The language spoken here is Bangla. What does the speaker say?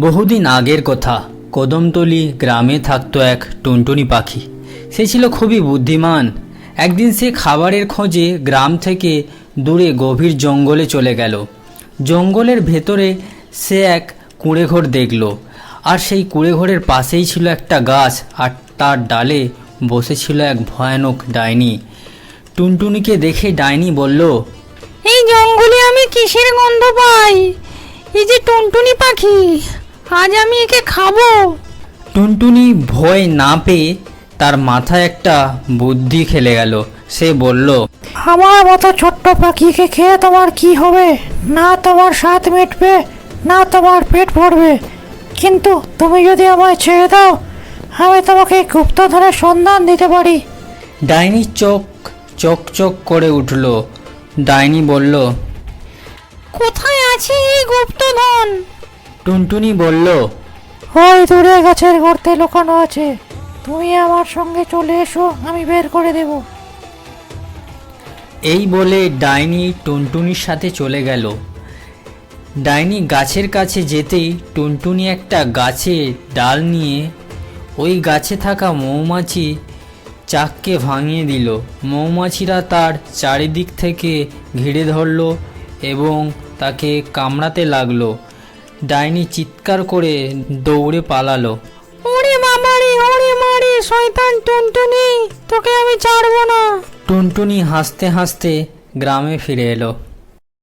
বহুদিন আগের কথা। কদমতলী গ্রামে থাকতো এক টুনটুনি পাখি। সে ছিল খুবই বুদ্ধিমান। একদিন সে খাবারের খোঁজে গ্রাম থেকে দূরে গভীর জঙ্গলে চলে গেল। জঙ্গলের ভেতরে সে এক কুঁড়েঘর দেখল, আর সেই কুঁড়েঘরের পাশেই ছিল একটা গাছ, আর তার ডালে বসেছিল এক ভয়ানক ডাইনি। টুনটুনিকে দেখে ডাইনি বলল, এই জঙ্গলে আমি কিসের গন্ধ পাই? এই যে টুনটুনি পাখি, আজ আমি একে খাবো। টুনটুনি ভয় না পেয়ে তার মাথায় একটা বুদ্ধি খেলে গেল। সে বলল, আমার মতো ছোট্ট পাখিকে খেয়ে তোমার কি হবে? না তোমার স্বাদ মিটবে, না তোমার পেট ভরবে। কিন্তু তুমি যদি আমায় ছেড়ে দাও, আমি তোমাকে গুপ্তধনের সন্ধান দিতে পারি। ডাইনির চোখ চকচক করে উঠল। ডাইনি বলল, কোথায় আছে এই গুপ্তধন? টুনটুনি বলল, ওই দূরে গাছের গর্তে লুকানো আছে। তুমি আমার সঙ্গে চলে এসো, আমি বের করে দেব। এই বলে ডাইনি টুনটুনির সাথে চলে গেল। ডাইনি গাছের কাছে যেতেই টুনটুনি একটা গাছে ডাল নিয়ে ওই গাছে থাকা মৌমাছি চাককে ভাঙিয়ে দিল। মৌমাছিরা তার চারিদিক থেকে ঘিরে ধরল এবং তাকে কামড়াতে লাগলো। ডাইনি চিৎকার করে দৌড়ে পালালো। ওরে বাবারে, ওরে মারে, শয়তান টুনটুনি, তোকে আমি ছাড়বো না। টুনটুনি হাসতে হাসতে গ্রামে ফিরে এলো।